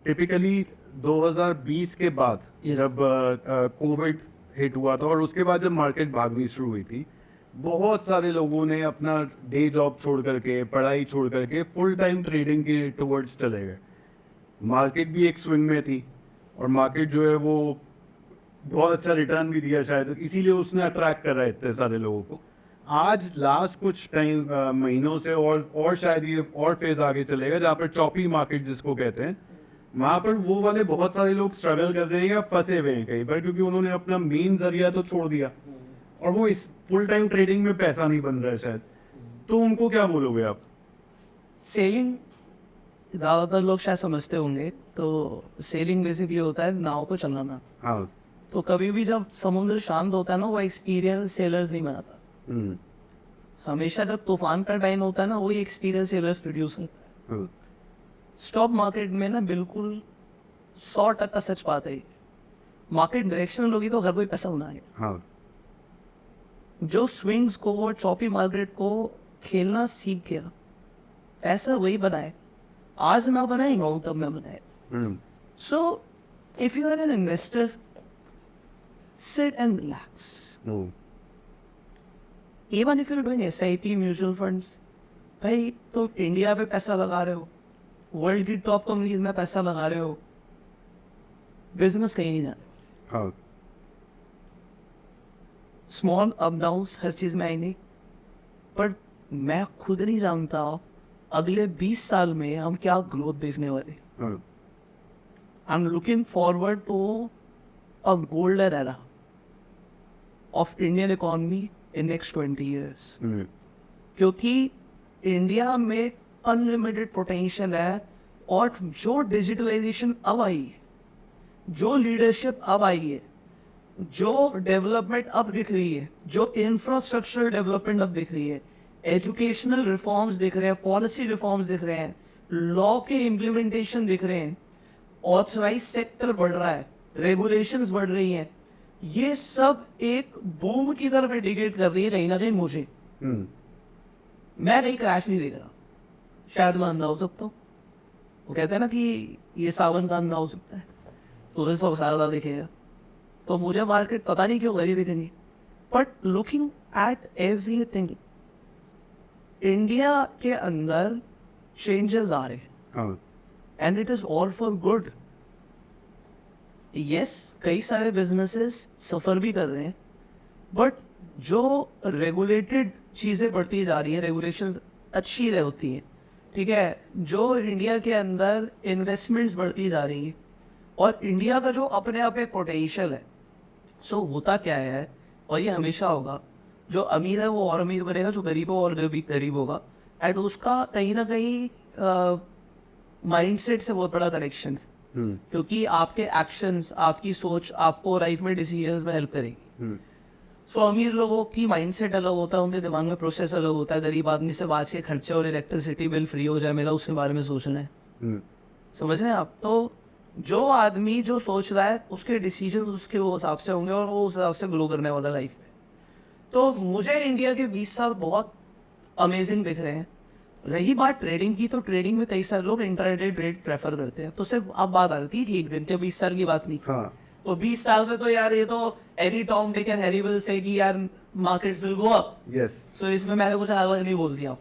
Typically 2020 के बाद Yes. जब कोविड हिट हुआ था और उसके बाद जब मार्केट भागनी शुरू हुई थी, बहुत सारे लोगों ने अपना डे जॉब छोड़ करके, पढ़ाई छोड़ करके फुल टाइम ट्रेडिंग के टुवर्ड्स चले गए। मार्केट भी एक स्विंग में थी और मार्केट जो है वो बहुत अच्छा रिटर्न भी दिया शायद, इसीलिए उसने अट्रैक्ट कर रहा है इतने सारे लोगों को। आज लास्ट कुछ टाइम महीनों से और शायद ये और फेज आगे चलेगा जहाँ पर चॉपी मार्केट जिसको कहते हैं, वहाँ पर वो वाले बहुत सारे लोग स्ट्रगल कर रहे हैं या फंसे हुए हैं कहीं पर, क्योंकि उन्होंने अपना मेन जरिया तो छोड़ दिया और वो इस फुल टाइम ट्रेडिंग में पैसा नहीं बन रहा है शायद। तो उनको क्या बोलोगे आप? सेलिंग ज़्यादातर लोग शायद समझते होंगे, तो सेलिंग बेसिकली होता है नाव को चलाना। हाँ। तो कभी भी जब समुद्र शांत होता है ना, वो एक्सपीरियंस सेलर्स नहीं बनाता। हम्म। हमेशा जब तूफान का टाइम होता है ना, वही एक्सपीरियंस सेलर्स प्रोड्यूस होता है। स्टॉक मार्केट में ना बिल्कुल 100% सच बात है। मार्केट डायरेक्शनल होगी तो हर कोई पैसा बनाएगा। हाँ। जो स्विंग्स को और चॉपी मार्केट को खेलना सीख गया, पैसा वही बनाए। आज ना बनाए, लॉन्ग टर्म में बनाए। So if you are an investor, sit and relax. Even if you're doing SIP mutual funds, भाई तो इंडिया पे पैसा लगा रहे हो, वर्ल्ड की टॉप कंपनीज में पैसा लगा रहे हो, बिजनेस कहीं नहीं जाने। हाँ। स्मॉल अप डाउन्स हर चीज में आएंगे, पर मैं खुद नहीं जानता अगले 20 साल में हम क्या ग्रोथ देखने वाले। I am looking forward to a golden era of Indian economy in next 20 years, क्योंकि इंडिया में अनलिमिटेड पोटेंशियल है। और जो डिजिटलाइजेशन अब आई है, जो लीडरशिप अब आई है, जो डेवलपमेंट अब दिख रही है, जो इंफ्रास्ट्रक्चर डेवलपमेंट अब दिख रही है, एजुकेशनल रिफॉर्म्स दिख रहे हैं, पॉलिसी रिफॉर्म्स दिख रहे हैं, लॉ के इम्प्लीमेंटेशन दिख रहे हैं, ऑथराइज सेक्टर बढ़ रहा है, रेगुलेशंस बढ़ रही हैं, ये सब एक बूम की तरफ इंडिकेट कर रही है कहीं ना कहीं मुझे। मैं कहीं क्रैश नहीं देख रहा, शायद मैं अंधा हो सकता हूँ। वो कहते हैं ना कि ये सावन का अंधा हो सकता है, तो उसे सब ज्यादा दिखेगा। तो मुझे मार्केट पता नहीं क्यों गरी दिखेगी, but looking at everything, India के अंदर चेंजेस आ रहे हैं and it is all for good. Yes, कई सारे बिजनेसेस सफर भी कर रहे हैं, बट जो रेगुलेटेड चीज़ें बढ़ती जा रही हैं, रेगुलेशन अच्छी होती हैं, ठीक है, जो इंडिया के अंदर इन्वेस्टमेंट्स बढ़ती जा रही हैं, और इंडिया का जो अपने आप एक पोटेंशियल है। सो होता क्या है, और ये हमेशा होगा, जो अमीर है वो और अमीर बनेगा, जो गरीब है और गरीब होगा, एंड उसका कहीं ना कहीं माइंडसेट से बहुत बड़ा कनेक्शन है। क्योंकि आपके एक्शंस, आपकी सोच आपको लाइफ में डिसीजंस में हेल्प करेगी। सो अमीर लोगों की माइंडसेट अलग होता है, उनके दिमाग में प्रोसेस अलग होता है। गरीब आदमी से आज के खर्चे और इलेक्ट्रिसिटी बिल फ्री हो जाए मेरा, उसके बारे में सोचना है। समझ रहे हैं आप? तो जो आदमी जो सोच रहा है, उसके डिसीजन उसके वो हिसाब से होंगे और वो उस हिसाब से ग्रो करने वाला लाइफ में। तो मुझे इंडिया के 20 साल बहुत अमेजिंग दिख रहे हैं। रही बात ट्रेडिंग की, तो ट्रेडिंग में कई सारे लोग इंट्राडे ट्रेड प्रेफर करते हैं, तो सिर्फ अब बात आती है कि एक दिन के 20 साल की बात नहीं। हाँ। तो 20 साल में तो यार ये तो any Tom Dick and Harry will say कि यार markets will go up. Yes. So इसमें मैंने कुछ अलग नहीं बोल दिया।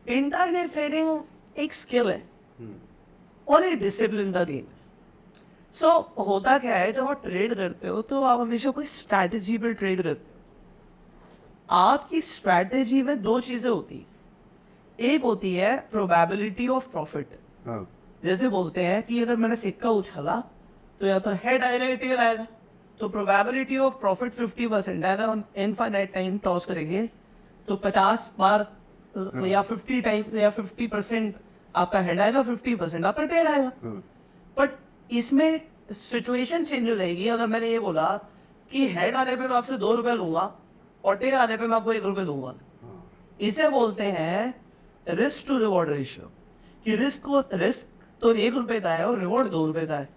इंट्राडे ट्रेडिंग एक स्किल है और एक डिसिप्लिन का गेम। सो होता क्या है, जब आप ट्रेड करते हो तो आप हमेशा कोई स्ट्रैटेजी पे ट्रेड करते हो। आपकी स्ट्रैटेजी में दो चीजें होती है। एक होती है प्रोबेबिलिटी ऑफ प्रॉफिट। जैसे बोलते हैं कि अगर मैंने सिक्का उछाला तो या तो हेड आएगा या टेल आएगा, तो प्रोबेबिलिटी ऑफ प्रॉफिट 50% है। अगर हम इनफाइनाइट टाइम टॉस करेंगे तो 50 बार या 50 टाइम या 50% आपका हेड आएगा, 50% आपका टेल आएगा। बट इसमें सिचुएशन चेंज हो जाएगी। अगर मैंने ये बोला कि हेड आने पे मैं आपसे 2 रुपए लूंगा और टेल आने पे मैं आपको 1 रुपए दूंगा, इसे बोलते हैं रिस्क टू रिवॉर्ड रेशियो। कि रिस्क तो 1 रुपए का है और रिवॉर्ड 2 रुपए का है।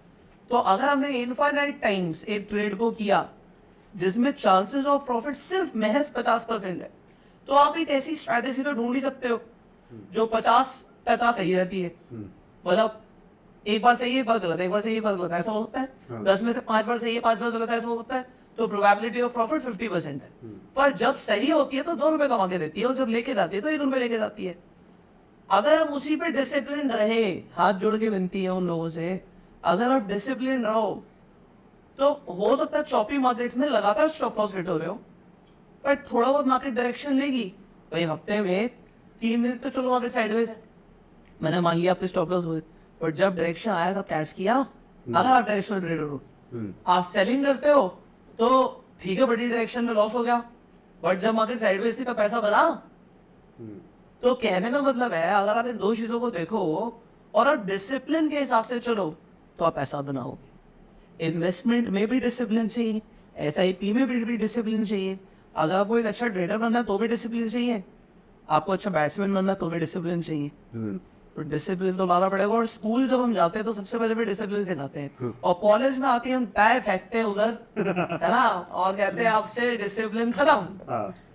तो अगर हमने इनफाइनाइट टाइम्स एक ट्रेड को किया जिसमें चांसेस ऑफ प्रॉफिट सिर्फ महज 50% है, तो आप एक ऐसी स्ट्रैटेजी तो ढूंढ ही सकते हो जो 50% सही रहती है। मतलब एक बार सही है, एक बार गलत है, एक बार सही है, एक बार गलत है, ऐसा हो सकता है। हाँ। 10 में से 5 बार सही है, 5 बार गलत है, ऐसा हो सकता है। तो प्रोबेबिलिटी ऑफ प्रॉफिट 50% है। पर जब सही होती है तो 2 रुपए कमा के देती है, और जब लेके जाती है तो 1 रुपए लेके जाती है। अगर हम उसी पे डिसिप्लिन रहे, हाथ जोड़ के विनती है उन लोगों से, अगर आप डिसिप्लिन रहो तो हो सकता है चॉपी मार्केट्स में लगातार स्टॉप लॉस हिट हो रहे हो, पर थोड़ा बहुत मार्केट डायरेक्शन लेगी। भाई हफ्ते में 3 दिन तो चलो मार्केट साइडवेज है, मैंने मान लिया आपके स्टॉप लॉस हुए, पर जब डायरेक्शन आया तो कैच किया। अगर आप डायरेक्शनल ट्रेडर हो, आप सेलिंग करते हो तो ठीक है, बड़ी डायरेक्शन में लॉस हो गया, बट जब मार्केट साइडवेज थी तो पैसा बना। तो कहने का मतलब है, अगर आप इन 2 चीजों को देखो और आप डिसिप्लिन के हिसाब से चलो तो आप पैसा बनाओगे। इन्वेस्टमेंट में भी डिसिप्लिन चाहिए, SIP में भी डिसिप्लिन चाहिए। अगर आपको एक अच्छा ट्रेडर बनना है तो भी डिसिप्लिन चाहिए, आपको अच्छा बैट्समैन बनना है तो भी डिसिप्लिन चाहिए। तो डिसिप्लिन तो लाना पड़ेगा। और स्कूल जब हम जाते हैं तो सबसे पहले भी डिसिप्लिन सिखाते हैं, और कॉलेज में आके हम टायर फेंकते हैं उधर, है ना, और कहते हैं आपसे डिसिप्लिन खत्म,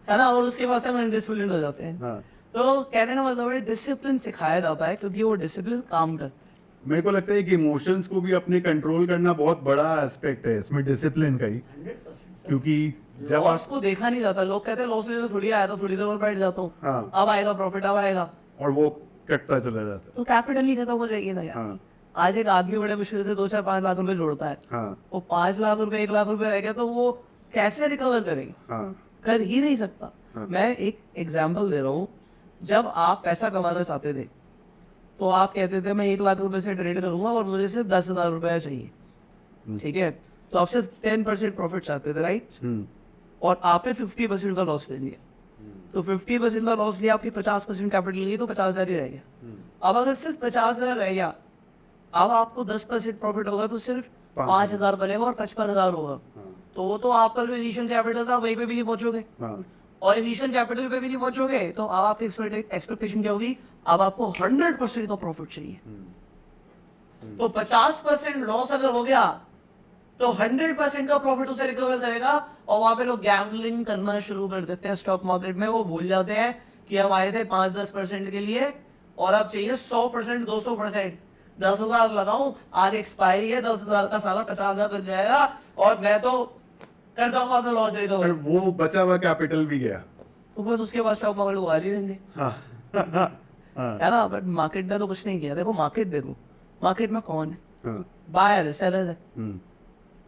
है ना, और उसके बाद से हम अनडिसिप्लिन हो जाते हैं। तो कहने का मतलब है डिसिप्लिन सिखाया जाता है, क्योंकि वो डिसिप्लिन काम करता है। मेरे को लगता है कि इमोशंस को भी अपने कंट्रोल करना बहुत बड़ा एस्पेक्ट है इसमें डिसिप्लिन का ही, 100%। क्योंकि जब लॉस आप को देखा नहीं जाता, लोग कहते हैं लॉस लेने थोड़ी आया तो थोड़ी देर और बैठ जाता हूँ, हाँ। अब आएगा प्रॉफिट, अब आएगा, और वो कटता चला जाता है। तो कैपिटल ही खत्म हो जाएगी ना यार। हाँ। आज एक आदमी बड़े मुश्किल से 2-4-5 लाख रुपए जोड़ता है, हाँ। वो 5 लाख रुपए 1 लाख रुपए रह गया तो वो कैसे रिकवर करेगा? हाँ। कर ही नहीं सकता। हाँ। मैं एक एग्जांपल दे रहा हूँ, जब आप पैसा कमाना चाहते थे तो आप कहते थे मैं 1 लाख रुपए से ट्रेड करूंगा और मुझे सिर्फ 10,000 रुपया चाहिए, ठीक है, तो आप सिर्फ 10% प्रॉफिट चाहते थे, राइट, और आपने 50% का लॉस ले लिया, तो 50% का लॉस लिया, आपकी 50% कैपिटल लिए तो 50,000 ही रह गया। अब अगर सिर्फ 50,000 रह गया, अब आपको 10% प्रॉफिट होगा तो सिर्फ 5,000 बनेगा और 55,000 होगा, तो वो तो आपका जो इनिशियल कैपिटल था वहीं पे भी नहीं पहुंचोगे, और इनिशियल कैपिटल पे भी नहीं पहुंचोगे, तो अब आपकी एक्सपेक्टेशन क्या होगी? अब आपको 100% का प्रॉफिट चाहिए। तो 50% लॉस अगर हो गया तो 100% का प्रॉफिट उसे रिकवर करेगा, और वहां पे लोग गैम्बलिंग करना शुरू कर देते हैं स्टॉक मार्केट में। वो भूल जाते हैं कि हम आए थे 5-10% के लिए, और अब चाहिए 100%, 200%। 10,000 लगाऊं, आज एक्सपायरी है, 10,000 का साला 50,000 बन जाएगा, और मैं तो कर जाऊंगा अपना लॉस रिकवर। वो बचा हुआ कैपिटल भी गया। तो बस उसके बाद स्टॉक मार्केट उगा ही देंगे, है ना। बट मार्केट ने तो कुछ नहीं किया। देखो मार्केट, देखो मार्केट में कौन है? बायर है, सेलर है।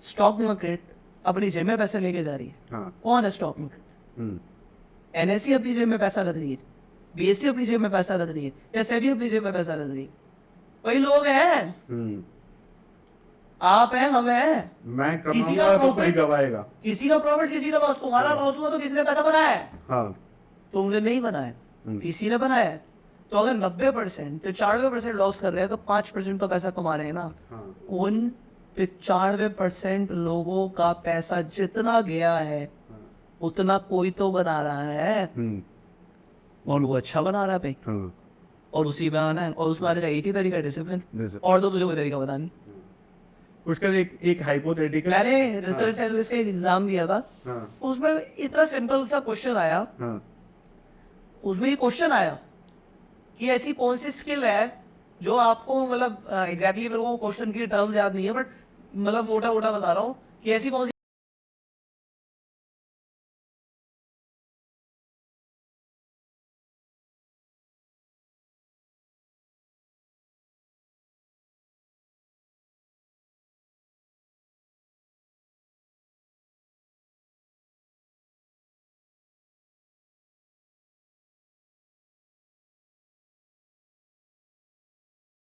स्टॉक मार्केट अपनी जेब में पैसे लेके जा रही है। कौन है स्टॉक मार्केट? NSE अपनी जेब में पैसा रख रही है, BSE अपनी जेब में पैसा रख रही है, या SEBI अपनी जेब में पैसा रख रही है। वही लोग हैं, आप हैं, हम हैं। मैं किसी का कमाऊंगा तो कोई प्रॉफिट, गवाएगा। किसी का प्रॉफिट, किसी का लॉस। तुम्हारा लॉस हुआ तो किसी ने पैसा बनाया है? हाँ। तुमने नहीं बनाया, किसी ने बनाया है। तो अगर 90% 95% लॉस कर रहे हैं तो 5% तो पैसा कमा रहे हैं ना। उन 95% लोगों का पैसा जितना गया है उतना कोई तो बना रहा है, और वो अच्छा बना रहा है भाई, और उसी में आना है, और उसमें आने का एक ही तरीका है, डिसिप्लिन। और तो मुझे कोई तरीका बता नहीं। पुष्कर, एक हाइपोथेटिकल, मैंने रिसर्च एनालिस्ट का एग्जाम दिया था, उसमें इतना सिंपल सा क्वेश्चन आया, उसमें ये क्वेश्चन आया कि ऐसी कौन सी स्किल है जो आपको, मतलब एग्जैक्टली मेरे को क्वेश्चन की टर्म्स याद नहीं है, बट मतलब मोटा मोटा बता रहा हूँ कि ऐसी कौन सी